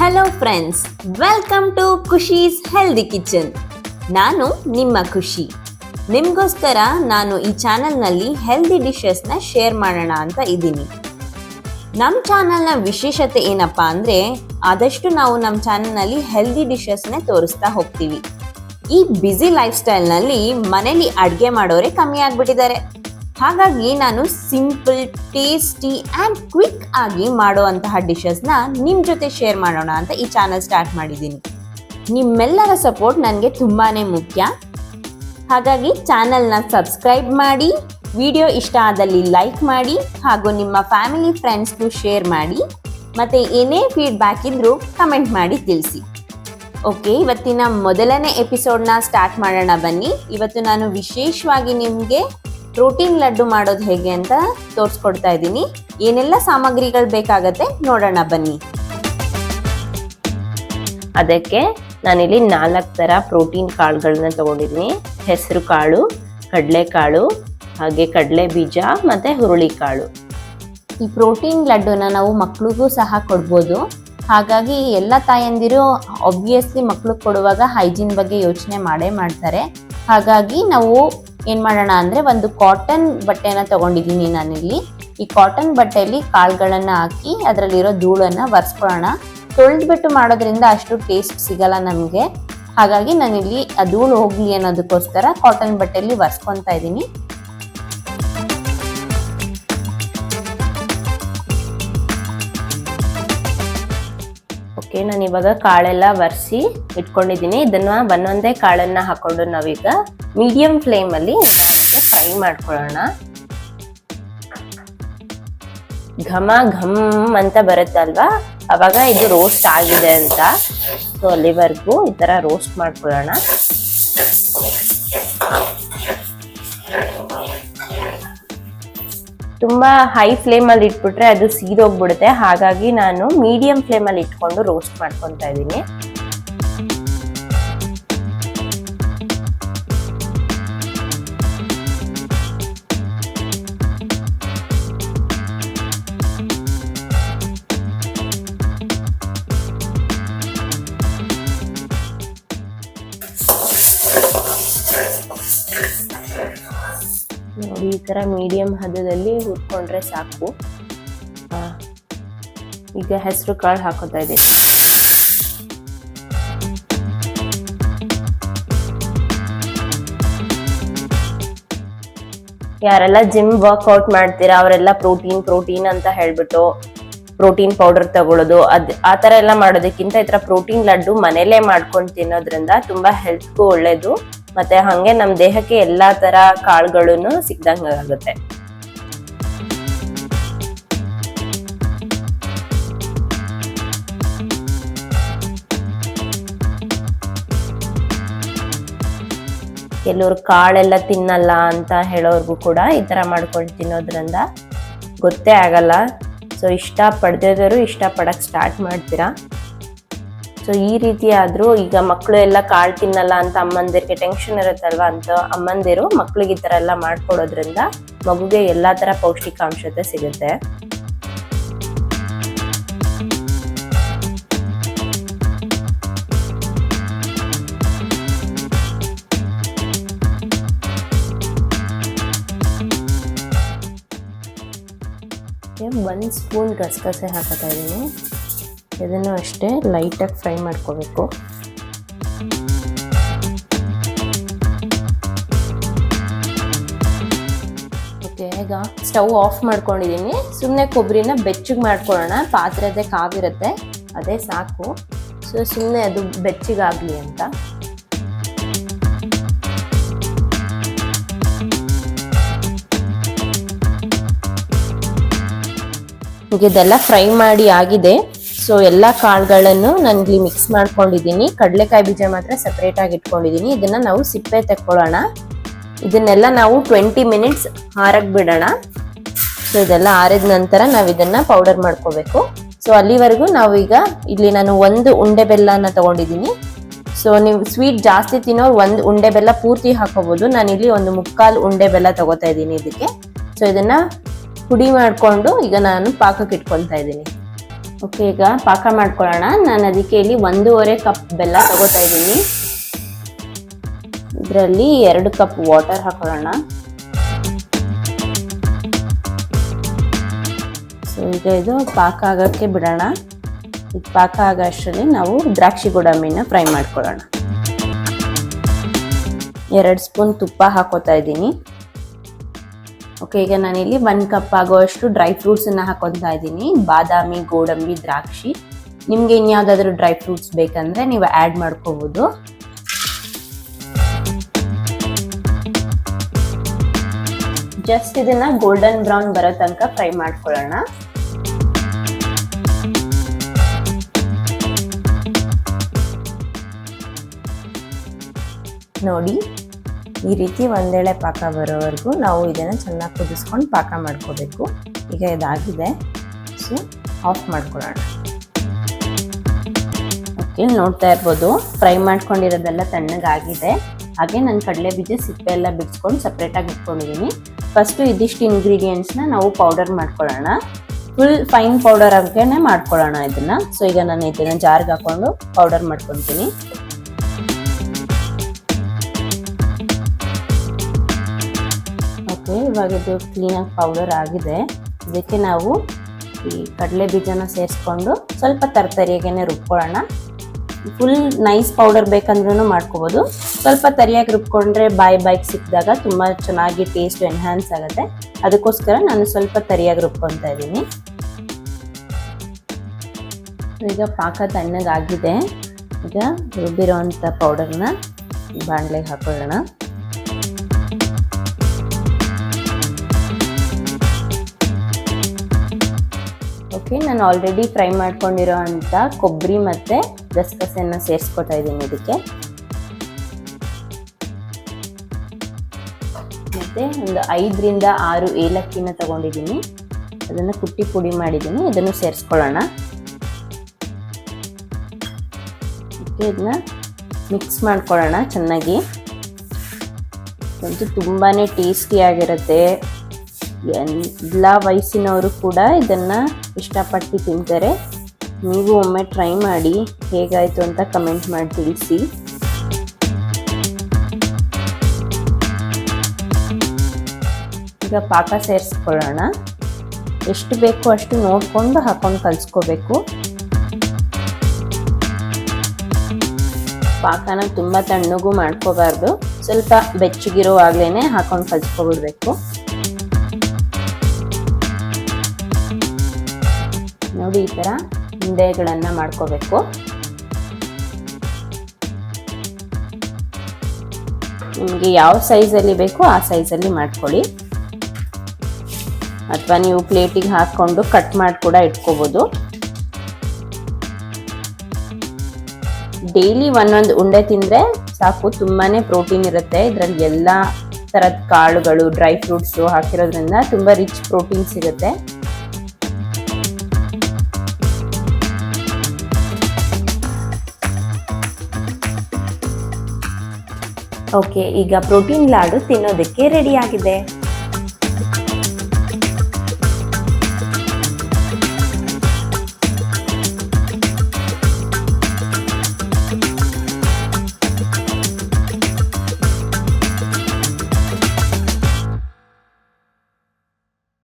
Hello friends, welcome to Khushi's healthy kitchen. ನಾನು ನಿಮ್ಮ ಖುಷಿ. ನಿಮಗೋಸ್ಕರ ನಾನು ಈ ಚಾನಲ್ನಲ್ಲಿ ಹೆಲ್ದಿ ಡಿಶಸ್ನ ಶೇರ್ ಮಾಡೋಣ ಅಂತ ಇದ್ದೀನಿ. ನಮ್ಮ ಚಾನಲ್ನ ವಿಶೇಷತೆ ಏನಪ್ಪ ಅಂದರೆ, ಆದಷ್ಟು ನಾವು ನಮ್ಮ ಚಾನಲ್ನಲ್ಲಿ ಹೆಲ್ದಿ ಡಿಶಸ್ನೇ ತೋರಿಸ್ತಾ ಹೋಗ್ತೀವಿ. ಈ ಬ್ಯುಸಿ ಲೈಫ್ ಸ್ಟೈಲ್ನಲ್ಲಿ ಮನೇಲಿ ಅಡುಗೆ ಮಾಡೋರೇ ಕಮ್ಮಿ ಆಗಿಬಿಟ್ಟಿದ್ದಾರೆ. ಹಾಗಾಗಿ ನಾನು ಸಿಂಪಲ್, ಟೇಸ್ಟಿ ಆ್ಯಂಡ್ ಕ್ವಿಕ್ ಆಗಿ ಮಾಡುವಂತಹ ಡಿಶಸ್ನ ನಿಮ್ಮ ಜೊತೆ ಶೇರ್ ಮಾಡೋಣ ಅಂತ ಈ ಚಾನಲ್ ಸ್ಟಾರ್ಟ್ ಮಾಡಿದ್ದೀನಿ. ನಿಮ್ಮೆಲ್ಲರ ಸಪೋರ್ಟ್ ನನಗೆ ತುಂಬಾ ಮುಖ್ಯ. ಹಾಗಾಗಿ ಚಾನಲ್ನ ಸಬ್ಸ್ಕ್ರೈಬ್ ಮಾಡಿ, ವಿಡಿಯೋ ಇಷ್ಟ ಆದಲ್ಲಿ ಲೈಕ್ ಮಾಡಿ, ಹಾಗೂ ನಿಮ್ಮ ಫ್ಯಾಮಿಲಿ ಫ್ರೆಂಡ್ಸ್ಗೂ ಶೇರ್ ಮಾಡಿ. ಮತ್ತು ಏನೇ ಫೀಡ್ಬ್ಯಾಕ್ ಇದ್ದರೂ ಕಮೆಂಟ್ ಮಾಡಿ ತಿಳಿಸಿ. ಓಕೆ, ಇವತ್ತಿನ ಮೊದಲನೇ ಎಪಿಸೋಡ್ನ ಸ್ಟಾರ್ಟ್ ಮಾಡೋಣ ಬನ್ನಿ. ಇವತ್ತು ನಾನು ವಿಶೇಷವಾಗಿ ನಿಮಗೆ ಪ್ರೋಟೀನ್ ಲಡ್ಡು ಮಾಡೋದು ಹೇಗೆ ಅಂತ ತೋರಿಸ್ಕೊಡ್ತಾ ಇದ್ದೀನಿ. ಏನೆಲ್ಲ ಸಾಮಗ್ರಿಗಳು ಬೇಕಾಗತ್ತೆ ನೋಡೋಣ ಬನ್ನಿ. ಅದಕ್ಕೆ ನಾನಿಲ್ಲಿ 4 ಥರ ಪ್ರೋಟೀನ್ ಕಾಳುಗಳನ್ನ ತಗೊಂಡಿದ್ದೀನಿ. ಹೆಸರು ಕಾಳು, ಕಡಲೆಕಾಳು, ಹಾಗೆ ಕಡಲೆ ಬೀಜ ಮತ್ತು ಹುರುಳಿಕಾಳು. ಈ ಪ್ರೋಟೀನ್ ಲಡ್ಡುನ ನಾವು ಮಕ್ಳಿಗೂ ಸಹ ಕೊಡ್ಬೋದು. ಹಾಗಾಗಿ ಎಲ್ಲ ತಾಯಂದಿರು ಆಬ್ವಿಯಸ್ಲಿ ಮಕ್ಳಿಗೆ ಕೊಡುವಾಗ ಹೈಜೀನ್ ಬಗ್ಗೆ ಯೋಚನೆ ಮಾಡೇ ಮಾಡ್ತಾರೆ. ಹಾಗಾಗಿ ನಾವು ಏನು ಮಾಡೋಣ ಅಂದರೆ, ಒಂದು ಕಾಟನ್ ಬಟ್ಟೆನ ತಗೊಂಡಿದ್ದೀನಿ ನಾನಿಲ್ಲಿ. ಈ ಕಾಟನ್ ಬಟ್ಟೆಯಲ್ಲಿ ಕಾಳುಗಳನ್ನು ಹಾಕಿ ಅದರಲ್ಲಿರೋ ಧೂಳನ್ನು ಒರೆಸ್ಕೊಳ್ಳೋಣ. ತೊಳೆದ್ಬಿಟ್ಟು ಮಾಡೋದ್ರಿಂದ ಅಷ್ಟು ಟೇಸ್ಟ್ ಸಿಗಲ್ಲ ನಮಗೆ. ಹಾಗಾಗಿ ನಾನಿಲ್ಲಿ ಆ ಧೂಳು ಹೋಗಲಿ ಅನ್ನೋದಕ್ಕೋಸ್ಕರ ಕಾಟನ್ ಬಟ್ಟೆಯಲ್ಲಿ ಒರೆಸ್ಕೊತಾ ಇದ್ದೀನಿ. ಓಕೆ, ನಾನು ಇವಾಗ ಕಾಳೆಲ್ಲ ಒರೆಸಿ ಇಟ್ಕೊಂಡಿದ್ದೀನಿ. ಇದನ್ನು ಒಂದೊಂದೇ ಕಾಳನ್ನು ಹಾಕೊಂಡು ನಾವೀಗ ಮೀಡಿಯಂ ಫ್ಲೇಮಲ್ಲಿ ಫ್ರೈ ಮಾಡ್ಕೊಳ್ಳೋಣ. ಘಮ ಘಮ್ ಅಂತ ಬರುತ್ತಲ್ವಾ, ಅವಾಗ ಇದು ರೋಸ್ಟ್ ಆಗಿದೆ ಅಂತ. ಸೊ ಅಲ್ಲಿವರೆಗೂ ಈ ಥರ ರೋಸ್ಟ್ ಮಾಡ್ಕೊಳ್ಳೋಣ. ತುಂಬ ಹೈ ಫ್ಲೇಮಲ್ಲಿ ಇಟ್ಬಿಟ್ರೆ ಅದು ಸೀದೋಗ್ಬಿಡುತ್ತೆ. ಹಾಗಾಗಿ ನಾನು ಮೀಡಿಯಂ ಫ್ಲೇಮಲ್ಲಿ ಇಟ್ಕೊಂಡು ರೋಸ್ಟ್ ಮಾಡ್ಕೊತಾ ಇದ್ದೀನಿ. ನೋಡಿ, ಈ ಥರ ಮೀಡಿಯಂ ಹದದಲ್ಲಿ ಹುರ್ಕೊಂಡ್ರೆ ಸಾಕು. ಈಗ ಹೆಸರು ಕಾಳು ಹಾಕೋತಾ ಇದ್ದೀನಿ. ಯಾರೆಲ್ಲ ಜಿಮ್ ವರ್ಕೌಟ್ ಮಾಡ್ತೀರಾ ಅವರೆಲ್ಲ ಪ್ರೋಟೀನ್ ಅಂತ ಹೇಳ್ಬಿಟ್ಟು ಪ್ರೋಟೀನ್ ಪೌಡರ್ ತಗೊಳ್ಳೋದು, ಆ ಥರ ಎಲ್ಲ ಮಾಡೋದಕ್ಕಿಂತ ಈ ಥರ ಪ್ರೋಟೀನ್ ಲಡ್ಡು ಮನೇಲೇ ಮಾಡ್ಕೊಂಡು ತಿನ್ನೋದ್ರಿಂದ ತುಂಬ ಹೆಲ್ತ್ಗೂ ಒಳ್ಳೇದು. ಮತ್ತೆ ಹಾಗೆ ನಮ್ಮ ದೇಹಕ್ಕೆ ಎಲ್ಲಾ ತರ ಕಾಳುಗಳನ್ನು ಸಿಕ್ದಂಗ ಆಗುತ್ತೆ. ಕೆಲವರು ಕಾಳೆಲ್ಲ ತಿನ್ನಲ್ಲ ಅಂತ ಹೇಳೋರ್ಗು ಕೂಡ ಈ ತರ ಮಾಡ್ಕೊಂಡು ತಿನ್ನೋದ್ರಿಂದ ಗೊತ್ತೇ ಆಗಲ್ಲ. ಸೊ ಇಷ್ಟ ಪಡೆದಿರೋರು ಇಷ್ಟ ಪಡಕ್ ಸ್ಟಾರ್ಟ್ ಮಾಡ್ತೀರಾ. ಸೊ ಈ ರೀತಿ ಆದ್ರೂ ಈಗ ಮಕ್ಕಳು ಎಲ್ಲ ಕಾಳು ತಿನ್ನಲ್ಲ ಅಂತ ಅಮ್ಮಂದಿರಿಗೆ ಟೆನ್ಷನ್ ಇರುತ್ತಲ್ವಾ, ಅಂತ ಅಮ್ಮಂದಿರು ಮಕ್ಳಿಗೆ ಈ ತರ ಎಲ್ಲ ಮಾಡ್ಕೊಡೋದ್ರಿಂದ ಮಗುಗೆ ಎಲ್ಲಾ ತರ ಪೌಷ್ಟಿಕಾಂಶತೆ ಸಿಗುತ್ತೆ. ಒಂದು ಸ್ಪೂನ್ ಗಸಗಸೆ ಹಾಕೋತಾ ಇದ್ದೀನಿ. ಇದನ್ನು ಅಷ್ಟೇ ಲೈಟಾಗಿ ಫ್ರೈ ಮಾಡ್ಕೋಬೇಕು. ಓಕೆ, ಈಗ ಸ್ಟವ್ ಆಫ್ ಮಾಡ್ಕೊಂಡಿದ್ದೀನಿ. ಸುಮ್ಮನೆ ಕೊಬ್ಬರಿನ ಬೆಚ್ಚಗೆ ಮಾಡ್ಕೊಳ್ಳೋಣ. ಪಾತ್ರೆದೇ ಕಾವಿರುತ್ತೆ, ಅದೇ ಸಾಕು. ಸೊ ಸುಮ್ಮನೆ ಅದು ಬೆಚ್ಚಗಾಗಲಿ ಅಂತ. ಇದೆಲ್ಲ ಫ್ರೈ ಮಾಡಿ ಆಗಿದೆ. ಸೊ ಎಲ್ಲ ಕಾಳುಗಳನ್ನು ನನಗೆ ಮಿಕ್ಸ್ ಮಾಡ್ಕೊಂಡಿದ್ದೀನಿ. ಕಡಲೆಕಾಯಿ ಬೀಜ ಮಾತ್ರ ಸಪ್ರೇಟ್ ಆಗಿ ಇಟ್ಕೊಂಡಿದ್ದೀನಿ. ಇದನ್ನ ನಾವು ಸಿಪ್ಪೆ ತೆಕ್ಕೊಳ್ಳೋಣ. ಇದನ್ನೆಲ್ಲ ನಾವು 20 ಮಿನಿಟ್ಸ್ ಆರಕ್ಕೆ ಬಿಡೋಣ. ಸೊ ಇದೆಲ್ಲ ಆರಿದ ನಂತರ ನಾವು ಇದನ್ನ ಪೌಡರ್ ಮಾಡ್ಕೋಬೇಕು. ಸೊ ಅಲ್ಲಿವರೆಗೂ ನಾವು ಈಗ ಇಲ್ಲಿ ನಾನು 1 ಉಂಡೆ ಬೆಲ್ಲನ ತಗೊಂಡಿದ್ದೀನಿ. ಸೊ ನೀವು ಸ್ವೀಟ್ ಜಾಸ್ತಿ ತಿನ್ನೋರು 1 ಉಂಡೆ ಬೆಲ್ಲ ಪೂರ್ತಿ ಹಾಕೋಬಹುದು. ನಾನಿಲ್ಲಿ 1/4 ಉಂಡೆ ಬೆಲ್ಲ ತಗೋತಾ ಇದ್ದೀನಿ ಇದಕ್ಕೆ. ಸೊ ಇದನ್ನ ಪುಡಿ ಮಾಡಿಕೊಂಡು ಈಗ ನಾನು ಪಾಕಕ್ಕೆ ಇಟ್ಕೊಳ್ತಾ ಇದ್ದೀನಿ. ಓಕೆ, ಈಗ ಪಾಕ ಮಾಡ್ಕೊಳ್ಳೋಣ. ನಾನು ಅದಕ್ಕೆ ಇಲ್ಲಿ 1.5 ಕಪ್ ಬೆಲ್ಲ ತಗೋತಾ ಇದ್ದೀನಿ. ಇದರಲ್ಲಿ 2 ಕಪ್ ವಾಟರ್ ಹಾಕೊಳ್ಳೋಣ. ಸೊ ಈಗ ಇದು ಪಾಕ ಆಗೋಕ್ಕೆ ಬಿಡೋಣ. ಇದು ಪಾಕ ಆಗೋ ಅಷ್ಟರಲ್ಲಿ ನಾವು ದ್ರಾಕ್ಷಿ ಗೋಡಂಬಿನ ಫ್ರೈ ಮಾಡ್ಕೊಳ್ಳೋಣ. 2 ಸ್ಪೂನ್ ತುಪ್ಪ ಹಾಕೋತಾ ಇದ್ದೀನಿ. ಓಕೆ, ಈಗ ನಾನಿಲ್ಲಿ 1 ಕಪ್ ಆಗೋಷ್ಟು ಡ್ರೈ ಫ್ರೂಟ್ಸನ್ನು ಹಾಕೊತಾ ಇದ್ದೀನಿ. ಬಾದಾಮಿ, ಗೋಡಂಬಿ, ದ್ರಾಕ್ಷಿ. ನಿಮಗೆ ಇನ್ಯಾವುದಾದ್ರೂ ಡ್ರೈ ಫ್ರೂಟ್ಸ್ ಬೇಕಂದ್ರೆ ನೀವು ಆ್ಯಡ್ ಮಾಡ್ಕೋಬೋದು. ಜಸ್ಟ್ ಇದನ್ನ ಗೋಲ್ಡನ್ ಬ್ರೌನ್ ಬರೋ ತನಕ ಫ್ರೈ ಮಾಡ್ಕೊಳ್ಳೋಣ. ನೋಡಿ, ಈ ರೀತಿ ಒಂದೇಳೆ ಪಾಕ ಬರೋವರೆಗೂ ನಾವು ಇದನ್ನು ಚೆನ್ನಾಗಿ ಕುದಿಸ್ಕೊಂಡು ಪಾಕ ಮಾಡ್ಕೋಬೇಕು. ಈಗ ಇದಾಗಿದೆ, ಸೊ ಆಫ್ ಮಾಡ್ಕೊಳ್ಳೋಣ. ಓಕೆ, ನೋಡ್ತಾ ಇರ್ಬೋದು ಫ್ರೈ ಮಾಡ್ಕೊಂಡಿರೋದೆಲ್ಲ ತಣ್ಣಗಾಗಿದೆ. ಹಾಗೆ ನಾನು ಕಡಲೆ ಬೀಜ ಸಿಪ್ಪೆ ಎಲ್ಲ ಬಿಡಿಸ್ಕೊಂಡು ಸಪ್ರೇಟಾಗಿ ಇಟ್ಕೊಂಡಿದ್ದೀನಿ. ಫಸ್ಟು ಇದಿಷ್ಟು ಇಂಗ್ರೀಡಿಯೆಂಟ್ಸ್ನ ನಾವು ಪೌಡರ್ ಮಾಡ್ಕೊಳ್ಳೋಣ. ಫುಲ್ ಫೈನ್ ಪೌಡರ್ ಆಗೇನೆ ಮಾಡ್ಕೊಳ್ಳೋಣ ಇದನ್ನ. ಸೊ ಈಗ ನಾನು ಇದನ್ನ ಜಾರ್ಗೆ ಹಾಕೊಂಡು ಪೌಡರ್ ಮಾಡ್ಕೊತೀನಿ. ಓಕೆ, ಇವಾಗ ಇದು ಕ್ಲೀನಾಗಿ ಪೌಡರ್ ಆಗಿದೆ. ಇದಕ್ಕೆ ನಾವು ಈ ಕಡಲೆ ಬೀಜನ ಸೇರಿಸ್ಕೊಂಡು ಸ್ವಲ್ಪ ತರಿಯಾಗೇನೆ ರುಬ್ಕೊಳ್ಳೋಣ. ಫುಲ್ ನೈಸ್ ಪೌಡರ್ ಬೇಕಂದ್ರೂ ಮಾಡ್ಕೋಬೋದು. ಸ್ವಲ್ಪ ತರಿಯಾಗಿ ರುಬ್ಕೊಂಡ್ರೆ ಬಾಯಿಗೆ ಸಿಕ್ಕಿದಾಗ ತುಂಬ ಚೆನ್ನಾಗಿ ಟೇಸ್ಟ್ ಎನ್ಹ್ಯಾನ್ಸ್ ಆಗುತ್ತೆ. ಅದಕ್ಕೋಸ್ಕರ ನಾನು ಸ್ವಲ್ಪ ತರಿಯಾಗಿ ರುಬ್ಕೊತಾ ಇದ್ದೀನಿ. ಈಗ ಪಾಕ ತಣ್ಣಗಾಗಿದೆ. ಈಗ ರುಬ್ಬಿರೋವಂಥ ಪೌಡರ್ನ ಬಾಣಲೆಗೆ ಹಾಕೊಳ್ಳೋಣ. ಓಕೆ, ನಾನು ಆಲ್ರೆಡಿ ಫ್ರೈ ಮಾಡ್ಕೊಂಡಿರೋ ಅಂಥ ಕೊಬ್ಬರಿ ಮತ್ತು ಗಸಗಸೆಯನ್ನು ಸೇರಿಸ್ಕೊತಾ ಇದ್ದೀನಿ ಇದಕ್ಕೆ. ಮತ್ತು ಒಂದು 5ರಿಂದ 6 ಏಲಕ್ಕಿನ ತಗೊಂಡಿದ್ದೀನಿ. ಅದನ್ನು ಕುಟ್ಟಿ ಪುಡಿ ಮಾಡಿದ್ದೀನಿ. ಇದನ್ನು ಸೇರಿಸ್ಕೊಳ್ಳೋಣ. ಓಕೆ, ಇದನ್ನ ಮಿಕ್ಸ್ ಮಾಡ್ಕೊಳ್ಳೋಣ ಚೆನ್ನಾಗಿ. ಇದು ತುಂಬಾ ಟೇಸ್ಟಿಯಾಗಿರುತ್ತೆ. ಎಲ್ಲ ವಯಸ್ಸಿನವರು ಕೂಡ ಇದನ್ನು ಇಷ್ಟಪಟ್ಟು ತಿಂತಾರೆ. ನೀವು ಒಮ್ಮೆ ಟ್ರೈ ಮಾಡಿ, ಹೇಗಾಯಿತು ಅಂತ ಕಮೆಂಟ್ ಮಾಡಿ ತಿಳಿಸಿ. ಈಗ ಪಾಕ ಸೇರಿಸ್ಕೊಳ್ಳೋಣ. ಎಷ್ಟು ಬೇಕೋ ಅಷ್ಟು ನೋಡಿಕೊಂಡು ಹಾಕೊಂಡು ಕಲಿಸ್ಕೋಬೇಕು. ಪಾಕನ ತುಂಬ ತಣ್ಣಗೂ ಮಾಡ್ಕೋಬಾರ್ದು, ಸ್ವಲ್ಪ ಬೆಚ್ಚಗಿರುವಾಗಲೇ ಹಾಕೊಂಡು ಕಲಿಸ್ಕೊಬಿಡ್ಬೇಕು. ನೋಡಿ, ಈ ಥರ ಉಂಡೆಗಳನ್ನು ಮಾಡ್ಕೋಬೇಕು. ನಿಮಗೆ ಯಾವ ಸೈಜಲ್ಲಿ ಬೇಕೋ ಆ ಸೈಜಲ್ಲಿ ಮಾಡ್ಕೊಳ್ಳಿ. ಅಥವಾ ನೀವು ಪ್ಲೇಟಿಗೆ ಹಾಕ್ಕೊಂಡು ಕಟ್ ಮಾಡಿ ಕೂಡ ಇಟ್ಕೋಬೋದು. ಡೈಲಿ ಒಂದೊಂದು ಉಂಡೆ ತಿಂದರೆ ಸಾಕು, ತುಂಬಾ ಪ್ರೋಟೀನ್ ಇರುತ್ತೆ. ಇದರಲ್ಲಿ ಎಲ್ಲ ಥರದ ಕಾಳುಗಳು, ಡ್ರೈ ಫ್ರೂಟ್ಸು ಹಾಕಿರೋದ್ರಿಂದ ತುಂಬ ರಿಚ್ ಪ್ರೋಟೀನ್ ಸಿಗುತ್ತೆ. ಓಕೆ, ಈಗ ಪ್ರೋಟೀನ್ ಲಾಡು ತಿನ್ನೋದಕ್ಕೆ ರೆಡಿ ಆಗಿದೆ.